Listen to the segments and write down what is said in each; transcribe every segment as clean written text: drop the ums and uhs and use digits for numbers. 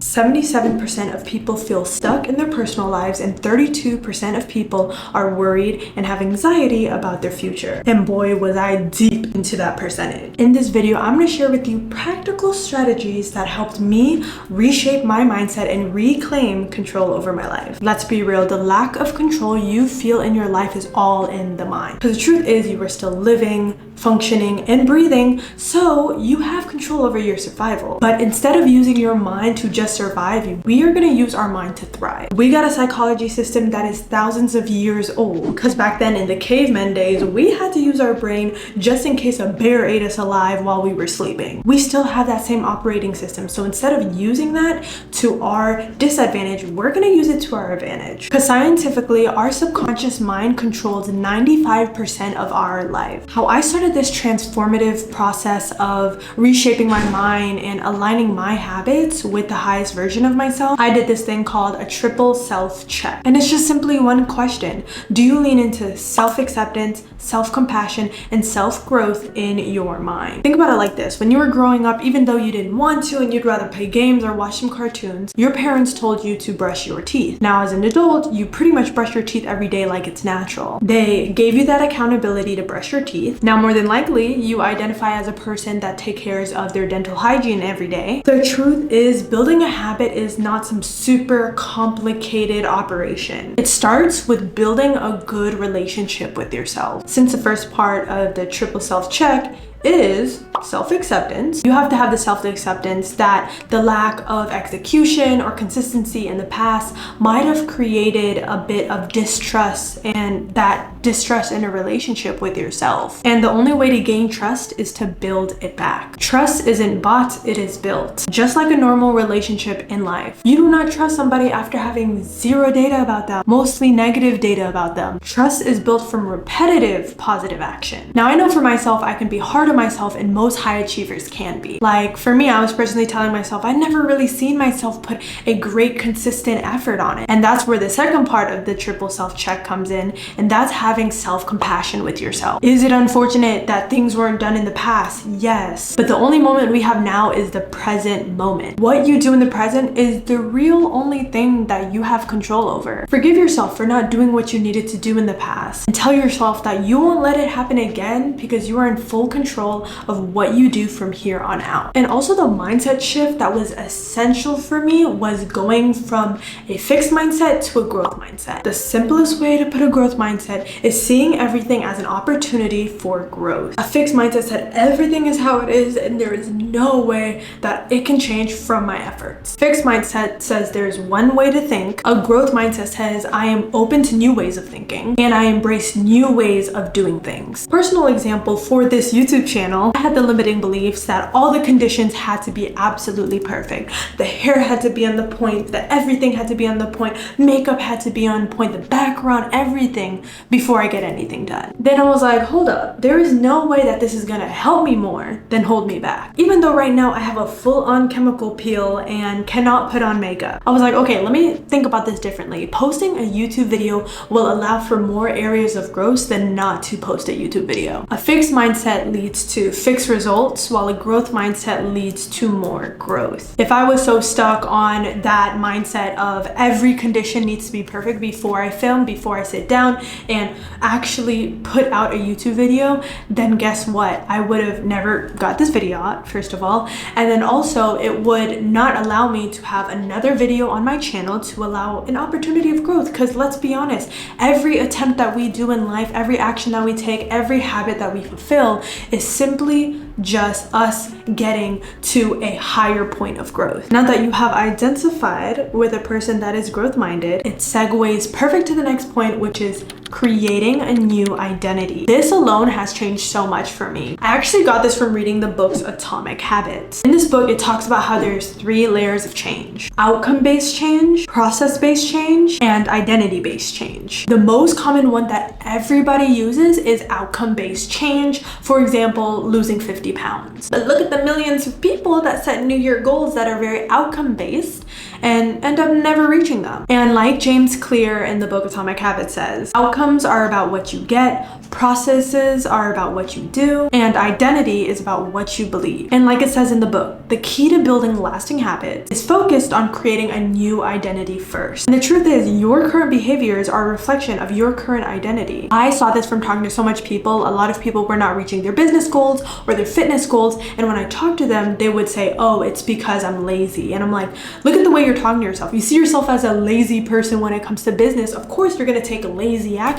77% of people feel stuck in their personal lives, and 32% of people are worried and have anxiety about their future. And boy, was I deep into that percentage. In this video, I'm going to share with you practical strategies that helped me reshape my mindset and reclaim control over my life. Let's be real, the lack of control you feel in your life is all in the mind. Because the truth is, you are still living, functioning, and breathing, so you have control over your survival. But instead of using your mind to just survive, we are going to use our mind to thrive. We got a psychology system that is thousands of years old, because back then in the caveman days, we had to use our brain just in case a bear ate us alive while we were sleeping. We still have that same operating system, so instead of using that to our disadvantage, we're going to use it to our advantage. Because scientifically, our subconscious mind controls 95% of our life. How I started this transformative process of reshaping my mind and aligning my habits with the highest version of myself, I did this thing called a triple self-check. And it's just simply one question. Do you lean into self-acceptance, self-compassion, and self-growth in your mind? Think about it like this. When you were growing up, even though you didn't want to and you'd rather play games or watch some cartoons, your parents told you to brush your teeth. Now, as an adult, you pretty much brush your teeth every day like it's natural. They gave you that accountability to brush your teeth. Now, more than likely, you identify as a person that takes care of their dental hygiene every day. The truth is, building a habit is not some super complicated operation. It starts with building a good relationship with yourself. Since the first part of the triple self-check is self-acceptance, you have to have the self-acceptance that the lack of execution or consistency in the past might have created a bit of distrust, and that distrust in a relationship with yourself. And the only way to gain trust is to build it back. Trust isn't bought, it is built. Just like a normal relationship in life. You do not trust somebody after having zero data about them, mostly negative data about them. Trust is built from repetitive positive action. Now, I know for myself, I can be hard on myself, and most high achievers can be. Like for me, I was personally telling myself I never really seen myself put a great consistent effort on it. And that's where the second part of the triple self-check comes in, and that's having self-compassion with yourself. Is it unfortunate that things weren't done in the past? Yes. But the only moment we have now is the present moment. What you do in the present is the real only thing that you have control over. Forgive yourself for not doing what you needed to do in the past, and tell yourself that you won't let it happen again because you are in full control of what you do from here on out. And also, the mindset shift that was essential for me was going from a fixed mindset to a growth mindset. The simplest way to put a growth mindset is seeing everything as an opportunity for growth. A fixed mindset said everything is how it is and there is no way that it can change from my efforts. Fixed mindset says there's one way to think. A growth mindset says I am open to new ways of thinking and I embrace new ways of doing things. Personal example for this YouTube channel, I had the limiting beliefs that all the conditions had to be absolutely perfect. The hair had to be on the point, that everything had to be on the point, makeup had to be on point, the background, everything before I get anything done. Then I was like, hold up, there is no way that this is gonna help me more than hold me back. Even though right now I have a full-on chemical peel and cannot put on makeup. I was like, okay, let me think about this differently. Posting a YouTube video will allow for more areas of growth than not to post a YouTube video. A fixed mindset leads to fixed results, while a growth mindset leads to more growth. If I was so stuck on that mindset of every condition needs to be perfect before I film, before I sit down and actually put out a YouTube video, then guess what? I would have never got this video out, first of all, and then also it would not allow me to have another video on my channel to allow an opportunity of growth. Because let's be honest, every attempt that we do in life, every action that we take, every habit that we fulfill is simply just us getting to a higher point of growth. Now that you have identified with a person that is growth minded, it segues perfect to the next point, which is creating a new identity. This alone has changed so much for me. I actually got this from reading the book's Atomic Habits. In this book, it talks about how there's 3 layers of change: outcome-based change, process-based change, and identity-based change. The most common one that everybody uses is outcome-based change. For example, losing 50 pounds. But look at the millions of people that set New Year goals that are very outcome-based and end up never reaching them. And like James Clear in the book Atomic Habits says, outcome Outcomes are about what you get, processes are about what you do, and identity is about what you believe. And like it says in the book, the key to building lasting habits is focused on creating a new identity first. And the truth is, your current behaviors are a reflection of your current identity. I saw this from talking to so much people. A lot of people were not reaching their business goals or their fitness goals, and when I talked to them, they would say, oh, it's because I'm lazy. And I'm like, look at the way you're talking to yourself. You see yourself as a lazy person when it comes to business. Of course, you're going to take lazy action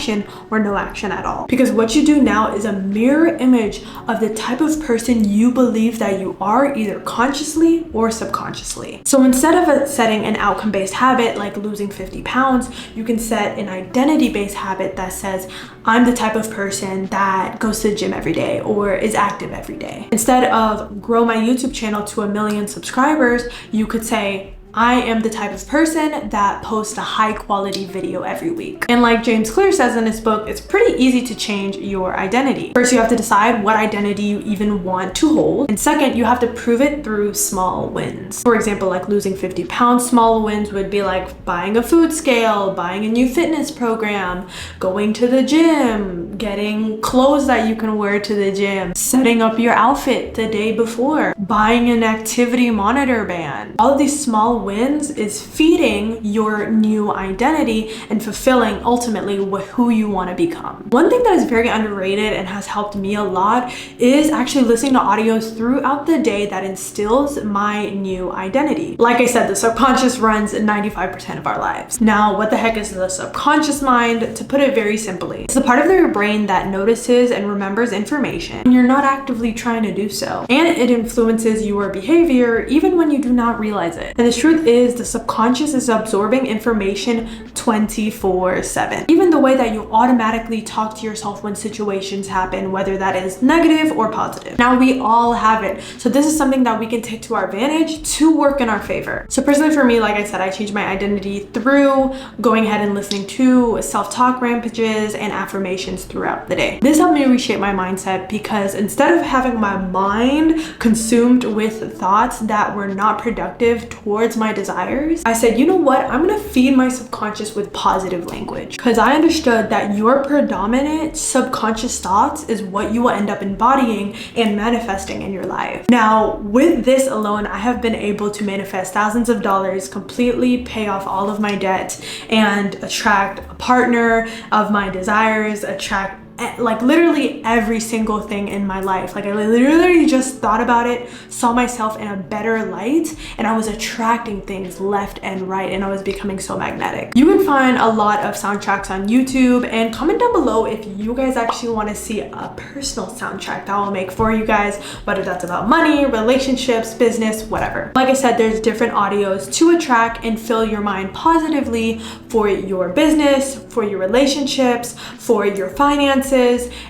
or no action at all. Because what you do now is a mirror image of the type of person you believe that you are, either consciously or subconsciously. So instead of setting an outcome-based habit like losing 50 pounds, you can set an identity-based habit that says, I'm the type of person that goes to the gym every day or is active every day. Instead of grow my YouTube channel to 1 million subscribers, you could say, I am the type of person that posts a high quality video every week. And like James Clear says in his book, it's pretty easy to change your identity. First, you have to decide what identity you even want to hold. And second, you have to prove it through small wins. For example, like losing 50 pounds, small wins would be like buying a food scale, buying a new fitness program, going to the gym, getting clothes that you can wear to the gym, setting up your outfit the day before, buying an activity monitor band. All of these small wins is feeding your new identity and fulfilling ultimately who you want to become. One thing that is very underrated and has helped me a lot is actually listening to audios throughout the day that instills my new identity. Like I said, the subconscious runs 95% of our lives. Now, what the heck is the subconscious mind? To put it very simply, it's the part of your brain that notices and remembers information and you're not actively trying to do so. And it influences your behavior even when you do not realize it. And the truth is, the subconscious is absorbing information 24/7. Even the way that you automatically talk to yourself when situations happen, whether that is negative or positive. Now, we all have it. So this is something that we can take to our advantage to work in our favor. So personally for me, like I said, I changed my identity through going ahead and listening to self-talk rampages and affirmations throughout the day. This helped me reshape my mindset because instead of having my mind consumed with thoughts that were not productive towards my desires, I said, you know what? I'm gonna feed my subconscious with positive language, because I understood that your predominant subconscious thoughts is what you will end up embodying and manifesting in your life. Now, with this alone, I have been able to manifest thousands of dollars, completely pay off all of my debt, and attract a partner of my desires, attract like literally every single thing in my life. Like I literally just thought about it, saw myself in a better light, and I was attracting things left and right, and I was becoming so magnetic. You can find a lot of soundtracks on YouTube, and comment down below if you guys actually want to see a personal soundtrack that I'll make for you guys, whether that's about money, relationships, business, whatever. Like I said, there's different audios to attract and fill your mind positively for your business, for your relationships, for your finances,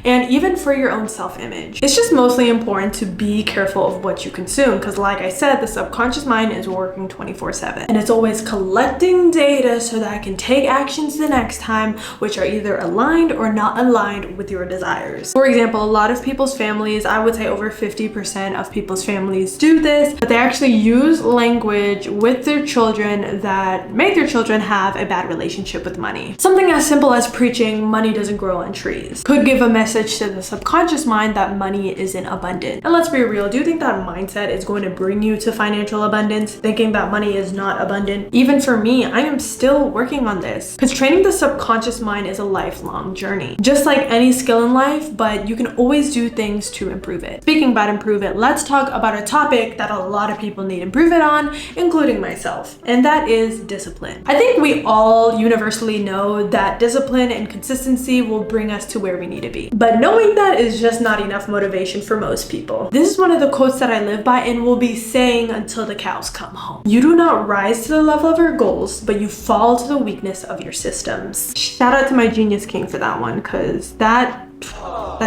and even for your own self-image. It's just mostly important to be careful of what you consume, because like I said, the subconscious mind is working 24/7, and it's always collecting data so that I can take actions the next time which are either aligned or not aligned with your desires. For example, a lot of people's families, I would say over 50% of people's families do this, but they actually use language with their children that make their children have a bad relationship with money. Something as simple as preaching money doesn't grow on trees could give a message to the subconscious mind that money isn't abundant. And let's be real, do you think that mindset is going to bring you to financial abundance? Thinking that money is not abundant? Even for me, I am still working on this, because training the subconscious mind is a lifelong journey. Just like any skill in life, but you can always do things to improve it. Speaking about improve it, let's talk about a topic that a lot of people need improvement on, including myself, and that is discipline. I think we all universally know that discipline and consistency will bring us to where we need to be. But knowing that is just not enough motivation for most people. This is one of the quotes that I live by and will be saying until the cows come home. You do not rise to the level of your goals, but you fall to the weakness of your systems. Shout out to my Genius King for that one, because that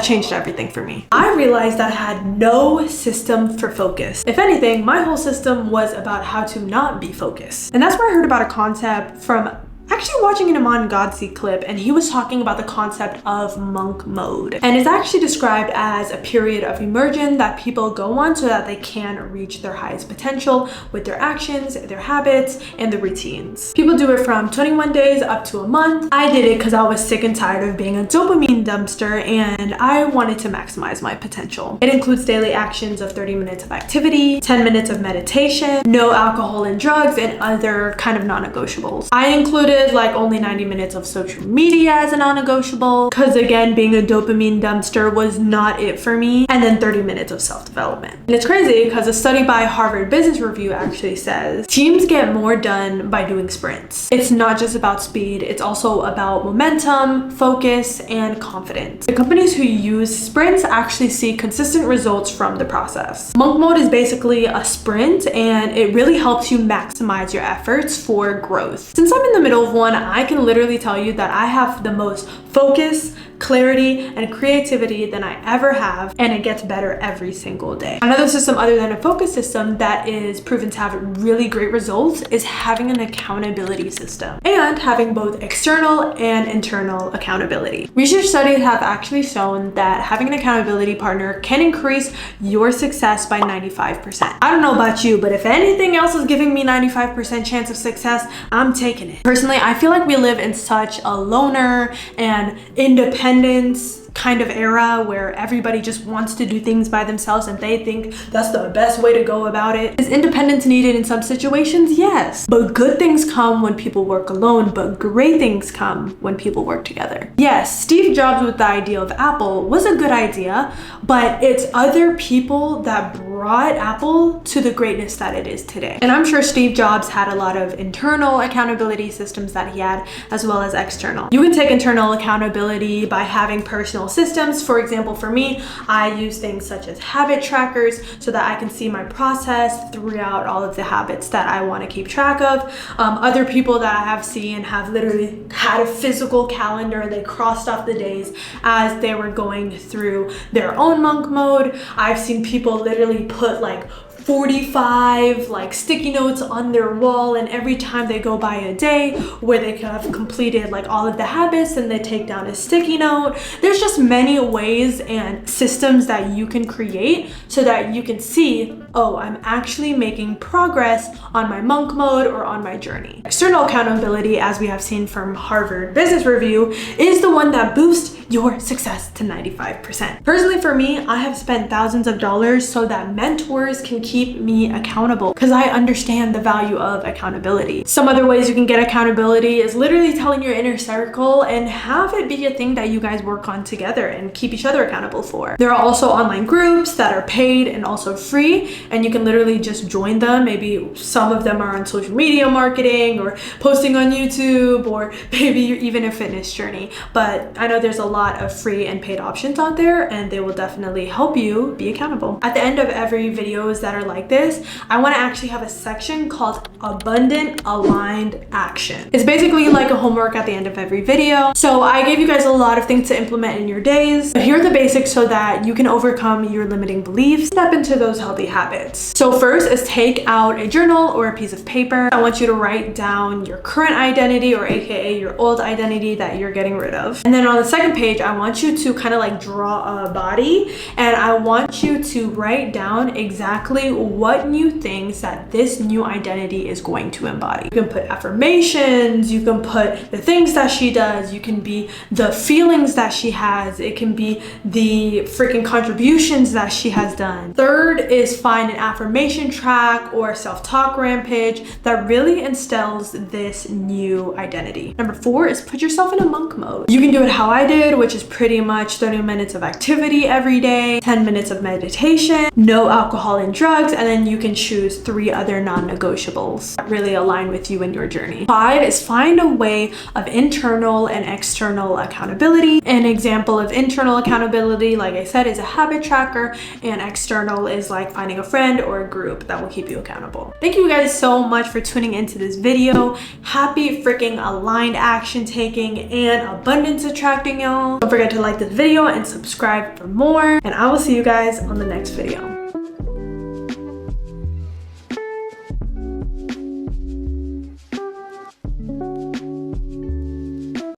changed everything for me. I realized that I had no system for focus. If anything, my whole system was about how to not be focused. And that's where I heard about a concept from actually watching an Iman Gadzhi clip, and he was talking about the concept of monk mode. And it's actually described as a period of immersion that people go on so that they can reach their highest potential with their actions, their habits, and their routines. People do it from 21 days up to a month. I did it because I was sick and tired of being a dopamine dumpster and I wanted to maximize my potential. It includes daily actions of 30 minutes of activity, 10 minutes of meditation, no alcohol and drugs, and other kind of non-negotiables. I included like only 90 minutes of social media as a non-negotiable because, again, being a dopamine dumpster was not it for me, and then 30 minutes of self-development. And it's crazy because a study by Harvard Business Review actually says teams get more done by doing sprints. It's not just about speed, it's also about momentum, focus, and confidence. The companies who use sprints actually see consistent results from the process. Monk mode is basically a sprint, and it really helps you maximize your efforts for growth. Since I'm in the middle of one, I can literally tell you that I have the most focus, clarity, and creativity than I ever have, and it gets better every single day. Another system other than a focus system that is proven to have really great results is having an accountability system and having both external and internal accountability. Research studies have actually shown that having an accountability partner can increase your success by 95%. I don't know about you, but if anything else is giving me 95% chance of success, I'm taking it. Personally, I feel like we live in such a loner and independence kind of era where everybody just wants to do things by themselves and they think that's the best way to go about it. Is independence needed in some situations? Yes. But good things come when people work alone, but great things come when people work together. Yes, Steve Jobs with the idea of Apple was a good idea, but it's other people that brought Apple to the greatness that it is today. And I'm sure Steve Jobs had a lot of internal accountability systems that he had, as well as external. You can take internal accountability by having personal systems. For example, for me, I use things such as habit trackers so that I can see my process throughout all of the habits that I want to keep track of. Other people that I have seen have literally had a physical calendar. They crossed off the days as they were going through their own monk mode. I've seen people literally put like 45 like sticky notes on their wall, and every time they go by a day where they could have completed like all of the habits, and they take down a sticky note. There's just many ways and systems that you can create so that you can see, oh, I'm actually making progress on my monk mode or on my journey. External accountability, as we have seen from Harvard Business Review, is the one that boosts your success to 95%. Personally, for me, I have spent thousands of dollars so that mentors can keep me accountable because I understand the value of accountability. Some other ways you can get accountability is literally telling your inner circle and have it be a thing that you guys work on together and keep each other accountable for. There are also online groups that are paid and also free, and you can literally just join them. Maybe some of them are on social media marketing or posting on YouTube, or maybe you're even a fitness journey. But I know there's a lot of free and paid options out there, and they will definitely help you be accountable. At the end of every videos that are like this, I want to actually have a section called Abundant Aligned Action. It's basically like a homework at the end of every video. So I gave you guys a lot of things to implement in your days, but here are the basics so that you can overcome your limiting beliefs, step into those healthy habits. So first is take out a journal or a piece of paper. I want you to write down your current identity, or AKA your old identity that you're getting rid of. And then on the second page, I want you to kind of like draw a body, and I want you to write down exactly what new things that this new identity is going to embody. You can put affirmations, you can put the things that she does, you can be the feelings that she has, it can be the freaking contributions that she has done. Third is find an affirmation track or self-talk rampage that really instills this new identity. Number 4 is put yourself in a monk mode. You can do it how I did, which is pretty much 30 minutes of activity every day, 10 minutes of meditation, no alcohol and drugs, and then you can choose 3 other non-negotiables that really align with you in your journey. 5 is find a way of internal and external accountability. An example of internal accountability, like I said, is a habit tracker, and external is like finding a friend or a group that will keep you accountable. Thank you guys so much for tuning into this video. Happy freaking aligned action taking and abundance attracting, y'all. Don't forget to like this video and subscribe for more, and I will see you guys on the next video.